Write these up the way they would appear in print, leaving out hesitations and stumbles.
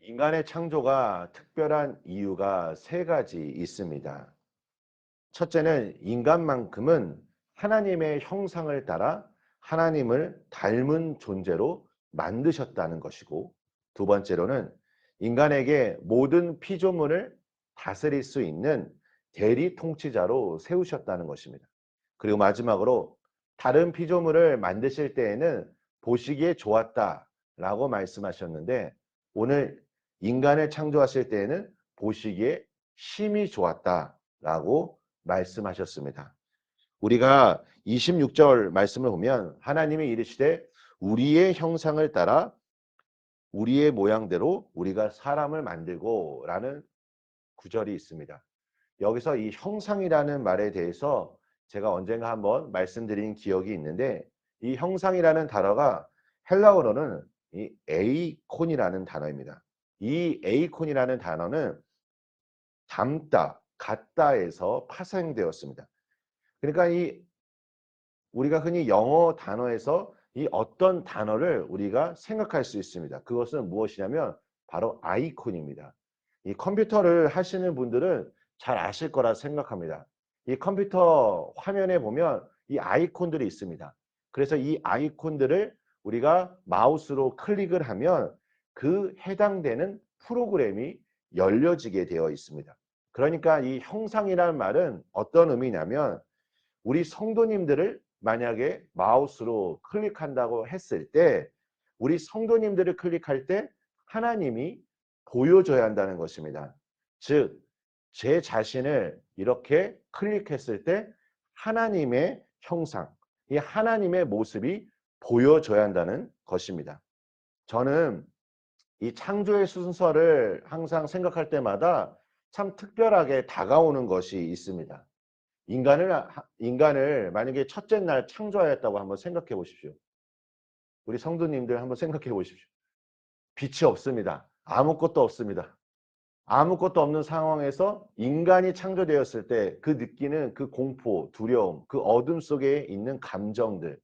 인간의 창조가 특별한 이유가 세 가지 있습니다. 첫째는 인간만큼은 하나님의 형상을 따라 하나님을 닮은 존재로 만드셨다는 것이고, 두 번째로는 인간에게 모든 피조물을 다스릴 수 있는 대리 통치자로 세우셨다는 것입니다. 그리고 마지막으로 다른 피조물을 만드실 때에는 보시기에 좋았다라고 말씀하셨는데, 오늘 인간을 창조하실 때에는 보시기에 심히 좋았다라고 말씀하셨습니다. 우리가 26절 말씀을 보면 하나님이 이르시되 우리의 형상을 따라 우리의 모양대로 우리가 사람을 만들고 라는 구절이 있습니다. 여기서 이 형상이라는 말에 대해서 제가 언젠가 한번 말씀드린 기억이 있는데, 이 형상이라는 단어가 헬라어로는 이 에이콘이라는 단어입니다. 이 에이콘이라는 단어는 닮다, 같다에서 파생되었습니다. 그러니까 우리가 흔히 영어 단어에서 이 어떤 단어를 우리가 생각할 수 있습니다. 그것은 무엇이냐면 바로 아이콘입니다. 이 컴퓨터를 하시는 분들은 잘 아실 거라 생각합니다. 이 컴퓨터 화면에 보면 이 아이콘들이 있습니다. 그래서 이 아이콘들을 우리가 마우스로 클릭을 하면 그 해당되는 프로그램이 열려지게 되어 있습니다. 그러니까 이 형상이라는 말은 어떤 의미냐면, 우리 성도님들을 만약에 마우스로 클릭한다고 했을 때 우리 성도님들을 클릭할 때 하나님이 보여줘야 한다는 것입니다. 즉, 제 자신을 이렇게 클릭했을 때 하나님의 형상, 이 하나님의 모습이 보여줘야 한다는 것입니다. 저는 이 창조의 순서를 항상 생각할 때마다 참 특별하게 다가오는 것이 있습니다. 인간을 만약에 첫째 날 창조하였다고 한번 생각해 보십시오. 우리 성도님들 한번 생각해 보십시오. 빛이 없습니다. 아무것도 없습니다. 아무것도 없는 상황에서 인간이 창조되었을 때 그 느끼는 그 공포, 두려움, 그 어둠 속에 있는 감정들.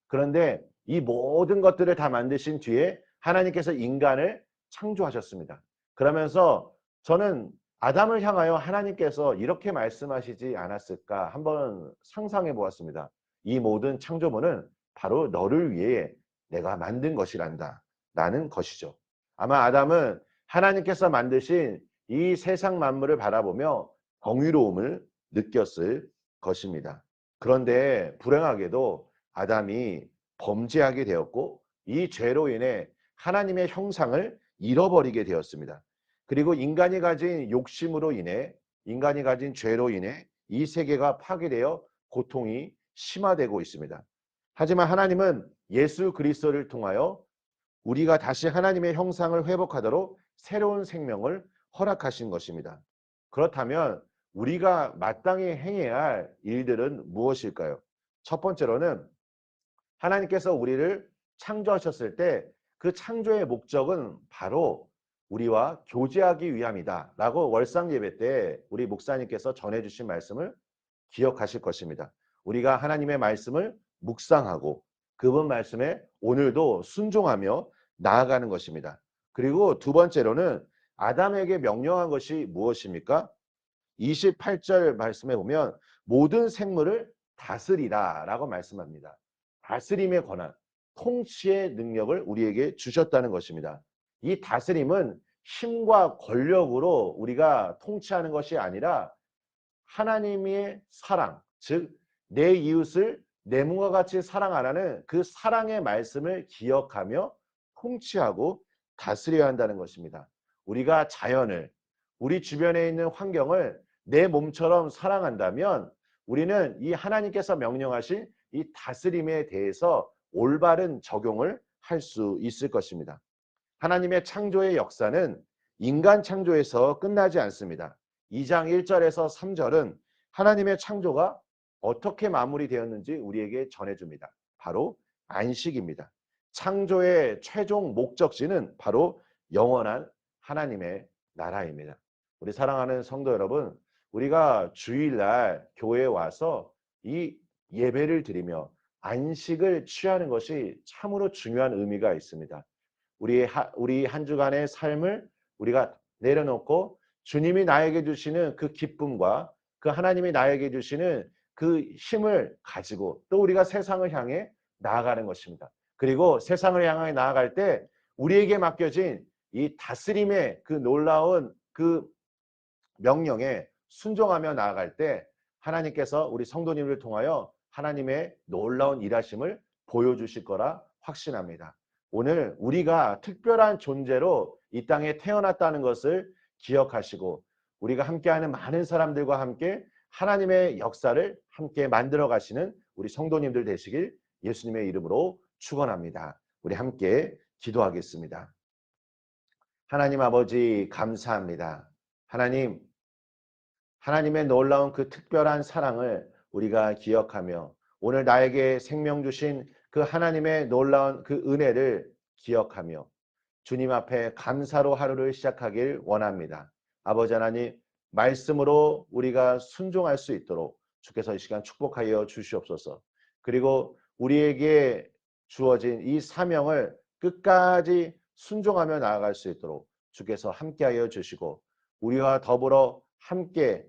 그런데 이 모든 것들을 다 만드신 뒤에 하나님께서 인간을 창조하셨습니다. 그러면서 저는 아담을 향하여 하나님께서 이렇게 말씀하시지 않았을까 한번 상상해 보았습니다. 이 모든 창조물은 바로 너를 위해 내가 만든 것이란다 라는 것이죠. 아마 아담은 하나님께서 만드신 이 세상 만물을 바라보며 정의로움을 느꼈을 것입니다. 그런데 불행하게도 아담이 범죄하게 되었고, 이 죄로 인해 하나님의 형상을 잃어버리게 되었습니다. 그리고 인간이 가진 욕심으로 인해, 인간이 가진 죄로 인해 이 세계가 파괴되어 고통이 심화되고 있습니다. 하지만 하나님은 예수 그리스도를 통하여 우리가 다시 하나님의 형상을 회복하도록 새로운 생명을 허락하신 것입니다. 그렇다면 우리가 마땅히 행해야 할 일들은 무엇일까요? 첫 번째로는 하나님께서 우리를 창조하셨을 때 그 창조의 목적은 바로 우리와 교제하기 위함이다 라고 월상 예배 때 우리 목사님께서 전해주신 말씀을 기억하실 것입니다. 우리가 하나님의 말씀을 묵상하고 그분 말씀에 오늘도 순종하며 나아가는 것입니다. 그리고 두 번째로는 아담에게 명령한 것이 무엇입니까? 28절 말씀에 보면 모든 생물을 다스리라 라고 말씀합니다. 다스림의 권한, 통치의 능력을 우리에게 주셨다는 것입니다. 이 다스림은 힘과 권력으로 우리가 통치하는 것이 아니라 하나님의 사랑, 즉 내 이웃을 내 몸과 같이 사랑하라는 그 사랑의 말씀을 기억하며 통치하고 다스려야 한다는 것입니다. 우리가 자연을, 우리 주변에 있는 환경을 내 몸처럼 사랑한다면 우리는 이 하나님께서 명령하신 이 다스림에 대해서 올바른 적용을 할 수 있을 것입니다. 하나님의 창조의 역사는 인간 창조에서 끝나지 않습니다. 2장 1절에서 3절은 하나님의 창조가 어떻게 마무리되었는지 우리에게 전해줍니다. 바로 안식입니다. 창조의 최종 목적지는 바로 영원한 하나님의 나라입니다. 우리 사랑하는 성도 여러분, 우리가 주일날 교회에 와서 이 예배를 드리며 안식을 취하는 것이 참으로 중요한 의미가 있습니다. 우리 한 주간의 삶을 우리가 내려놓고 주님이 나에게 주시는 그 기쁨과 그 하나님이 나에게 주시는 그 힘을 가지고 또 우리가 세상을 향해 나아가는 것입니다. 그리고 세상을 향해 나아갈 때 우리에게 맡겨진 이 다스림의 그 놀라운 그 명령에 순종하며 나아갈 때 하나님께서 우리 성도님을 통하여 하나님의 놀라운 일하심을 보여주실 거라 확신합니다. 오늘 우리가 특별한 존재로 이 땅에 태어났다는 것을 기억하시고 우리가 함께하는 많은 사람들과 함께 하나님의 역사를 함께 만들어 가시는 우리 성도님들 되시길 예수님의 이름으로 축원합니다. 우리 함께 기도하겠습니다. 하나님 아버지 감사합니다. 하나님의 놀라운 그 특별한 사랑을 우리가 기억하며 오늘 나에게 생명 주신 그 하나님의 놀라운 그 은혜를 기억하며 주님 앞에 감사로 하루를 시작하길 원합니다. 아버지 하나님, 말씀으로 우리가 순종할 수 있도록 주께서 이 시간 축복하여 주시옵소서. 그리고 우리에게 주어진 이 사명을 끝까지 순종하며 나아갈 수 있도록 주께서 함께하여 주시고 우리와 더불어 함께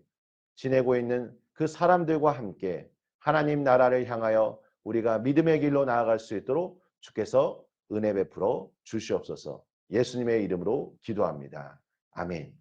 지내고 있는 그 사람들과 함께 하나님 나라를 향하여 우리가 믿음의 길로 나아갈 수 있도록 주께서 은혜 베풀어 주시옵소서. 예수님의 이름으로 기도합니다. 아멘.